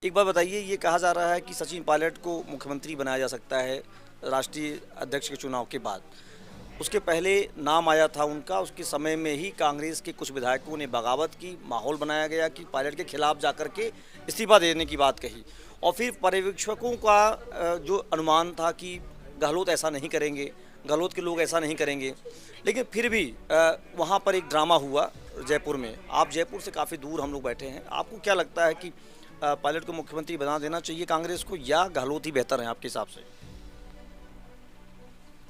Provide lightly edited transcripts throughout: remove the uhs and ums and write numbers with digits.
एक बात बताइए, ये कहा जा रहा है कि सचिन पायलट को मुख्यमंत्री बनाया जा सकता है राष्ट्रीय अध्यक्ष के चुनाव के बाद। उसके पहले नाम आया था उनका, उसके समय में ही कांग्रेस के कुछ विधायकों ने बगावत की, माहौल बनाया गया कि पायलट के खिलाफ जाकर के इस्तीफा देने की बात कही। और फिर पर्यवेक्षकों का जो अनुमान था कि गहलोत ऐसा नहीं करेंगे, गहलोत के लोग ऐसा नहीं करेंगे, लेकिन फिर भी वहाँ पर एक ड्रामा हुआ जयपुर में। आप जयपुर से काफ़ी दूर हम लोग बैठे हैं, आपको क्या लगता है कि पायलट को मुख्यमंत्री बना देना चाहिए कांग्रेस को, या गहलोत ही बेहतर है आपके हिसाब से?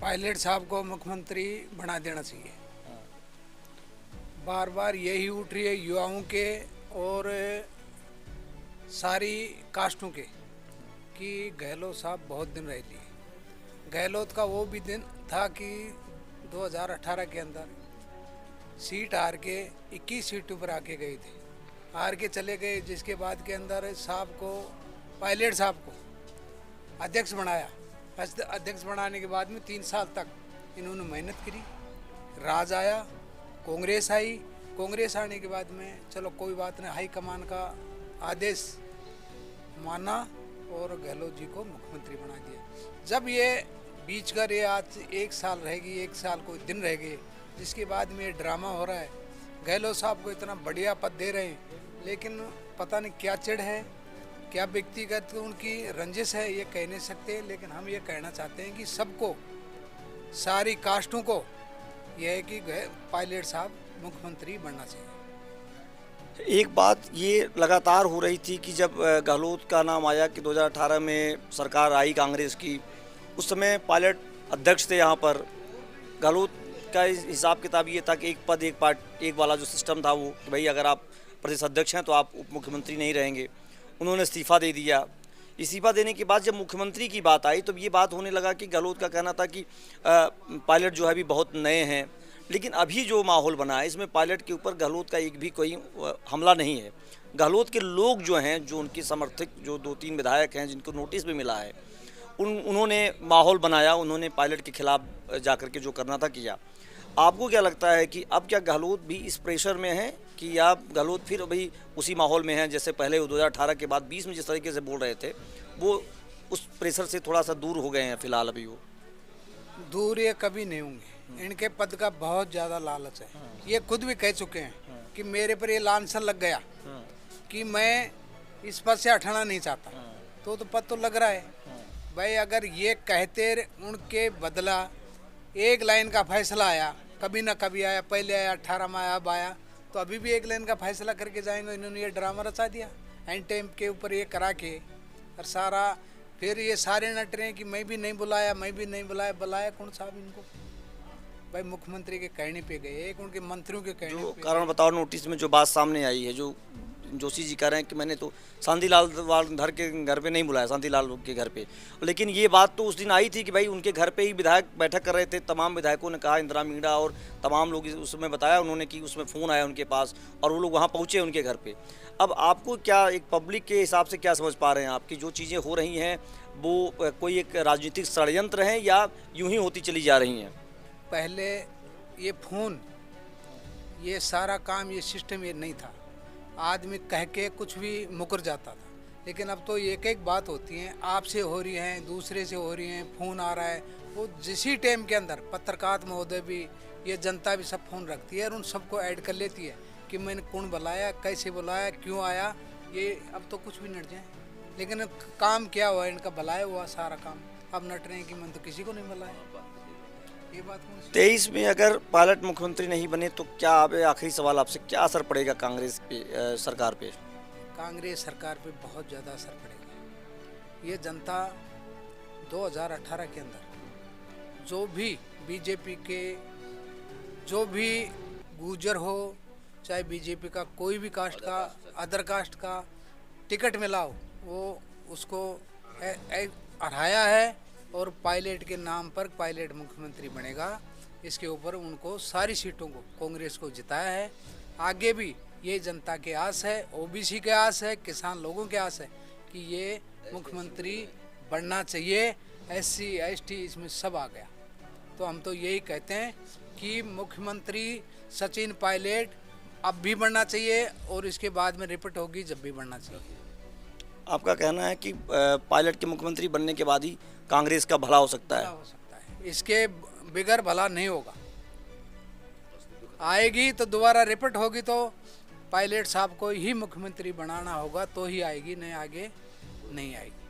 पायलट साहब को मुख्यमंत्री बना देना चाहिए। बार बार यही उठ रही है युवाओं के और सारी कास्टों के कि गहलोत साहब बहुत दिन रह लिए। गहलोत का वो भी दिन था कि 2018 के अंदर सीट हार के 21 सीटों पर आके गए थे, हार के चले गए। जिसके बाद के अंदर साहब को, पायलट साहब को अध्यक्ष बनाया। अध्यक्ष बनाने के बाद में 3 साल तक इन्होंने मेहनत करी। राज आया, कांग्रेस आई, कांग्रेस आने के बाद में चलो कोई बात नहीं, हाई कमान का आदेश माना और गहलोत जी को मुख्यमंत्री बना दिया। जब ये बीच का ये आज 1 साल रहेगी, 1 साल कोई दिन रह गए, जिसके बाद में ये ड्रामा हो रहा है। गहलोत साहब को इतना बढ़िया पद दे रहे हैं, लेकिन पता नहीं क्या चिढ़ है, क्या व्यक्तिगत उनकी रंजिश है, ये कह नहीं सकते। लेकिन हम ये कहना चाहते हैं कि सबको, सारी कास्टों को यह है कि पायलट साहब मुख्यमंत्री बनना चाहिए। एक बात ये लगातार हो रही थी कि जब गहलोत का नाम आया कि 2018 में सरकार आई कांग्रेस की, उस समय पायलट अध्यक्ष थे यहाँ पर। गहलोत का हिसाब किताब ये था कि एक पद एक पार्ट एक वाला जो सिस्टम था वो, कि भाई अगर आप प्रदेश अध्यक्ष हैं तो आप उप मुख्यमंत्री नहीं रहेंगे। उन्होंने इस्तीफा दे दिया। इस्तीफा देने के बाद जब मुख्यमंत्री की बात आई तो ये बात होने लगा कि गहलोत का कहना था कि पायलट जो है भी बहुत नए हैं। लेकिन अभी जो माहौल बना है इसमें पायलट के ऊपर गहलोत का एक भी कोई हमला नहीं है। गहलोत के लोग जो हैं, जो उनके समर्थक, जो 2-3 विधायक हैं जिनको नोटिस भी मिला है, उन्होंने माहौल बनाया, उन्होंने पायलट के खिलाफ जाकर के जो करना था किया। आपको क्या लगता है कि अब क्या गहलोत भी इस प्रेशर में है कि आप गहलोत फिर अभी उसी माहौल में हैं जैसे पहले 2018 के बाद 20 में जिस तरीके से बोल रहे थे, वो उस प्रेशर से थोड़ा सा दूर हो गए हैं फिलहाल? अभी वो दूर ये कभी नहीं होंगे। इनके पद का बहुत ज़्यादा लालच है। ये खुद भी कह चुके हैं कि मेरे पर ये लांछन लग गया कि मैं इस पद से हटना नहीं चाहता। तो पद तो लग रहा है भाई। अगर ये कहते उनके बदला एक लाइन का फैसला आया, कभी ना कभी आया, पहले आया 18 में आया, अब आया, तो अभी भी एक लाइन का फैसला करके जाएंगे। इन्होंने ये ड्रामा रचा दिया एंड टाइम के ऊपर ये करा के, और सारा फिर ये सारे नट रहे हैं कि मैं भी नहीं बुलाया, मैं भी नहीं बुलाया। बुलाया कौन साहब इनको? भाई मुख्यमंत्री के कहने पे गए, एक उनके मंत्रियों के कहने पे। कारण बताओ, नोटिस में जो बात सामने आई है, जो जोशी जी कह रहे हैं कि मैंने तो शांतिलाल धर के घर पे नहीं बुलाया, शांतिलाल के घर पे। लेकिन ये बात तो उस दिन आई थी कि भाई उनके घर पे ही विधायक बैठक कर रहे थे। तमाम विधायकों ने कहा, इंदिरा मीणा और तमाम लोग उसमें बताया उन्होंने कि उसमें फ़ोन आया उनके पास और वो लोग वहाँ पहुँचे उनके घर पे। अब आपको क्या, एक पब्लिक के हिसाब से क्या समझ पा रहे हैं आपकी जो चीज़ें हो रही हैं, वो कोई एक राजनीतिक षड्यंत्र है या यूँ ही होती चली जा रही हैं? पहले ये फ़ोन, ये सारा काम, ये सिस्टम ये नहीं था। आदमी कह के कुछ भी मुकर जाता था। लेकिन अब तो एक एक बात होती है, आपसे हो रही हैं, दूसरे से हो रही हैं, फ़ोन आ रहा है। वो जिसी टाइम के अंदर पत्रकार महोदय भी, ये जनता भी सब फ़ोन रखती है और उन सबको ऐड कर लेती है कि मैंने कौन बुलाया, कैसे बुलाया, क्यों आया। ये अब तो कुछ भी नट जाए, लेकिन काम क्या हुआ, इनका बुलाया हुआ सारा काम। अब नट रहे हैं कि मैंने तो किसी को नहीं बुलाया। ये बात 23 में अगर पायलट मुख्यमंत्री नहीं बने तो क्या, आखिरी सवाल आपसे, क्या असर पड़ेगा कांग्रेस पे, सरकार पे? कांग्रेस सरकार पे बहुत ज़्यादा असर पड़ेगा। ये जनता 2018 के अंदर जो भी बीजेपी के, जो भी गुर्जर हो, चाहे बीजेपी का कोई भी कास्ट का, अदर कास्ट का टिकट मिला हो, वो उसको हराया है और पायलट के नाम पर पायलट मुख्यमंत्री बनेगा। इसके ऊपर उनको सारी सीटों को कांग्रेस को जिताया है। आगे भी ये जनता के आस है, ओबीसी के आस है, किसान लोगों के आस है कि ये मुख्यमंत्री बनना चाहिए। SC ST इसमें सब आ गया। तो हम तो यही कहते हैं कि मुख्यमंत्री सचिन पायलट अब भी बनना चाहिए और इसके बाद में रिपीट होगी जब भी बनना चाहिए। आपका कहना है कि पायलट के मुख्यमंत्री बनने के बाद ही कांग्रेस का भला हो सकता है। हो सकता है, इसके बिगैर भला नहीं होगा। आएगी तो दोबारा रिपीट होगी तो पायलट साहब को ही मुख्यमंत्री बनाना होगा तो ही आएगी, नहीं आगे नहीं आएगी।